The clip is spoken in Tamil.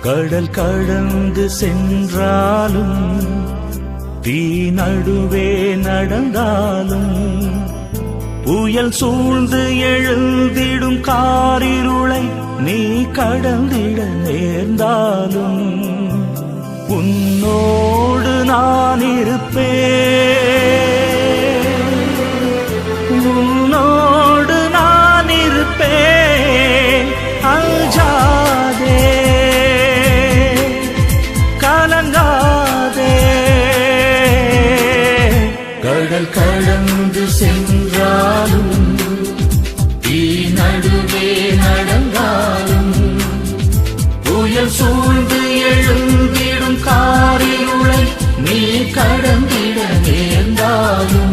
கடல் கடந்து சென்றாலும் தீ நடுவே நடந்தாலும் புயல் சூழ்ந்து எழுந்திடும் காரிருளை நீ கடந்திட நேர்ந்தாலும் உன்னோடு நான் இருப்பேன், உன்னோடு நான் இருப்பேன். அஞ்சாதே, கலங்காதே. கடல் கடந்து சென்றாலும் தீ நடுவே நடந்தாலும் புயல் சூழ்ந்து எழுந்திடும் காரிருளை நீ கடந்திட நேர்ந்தாலும்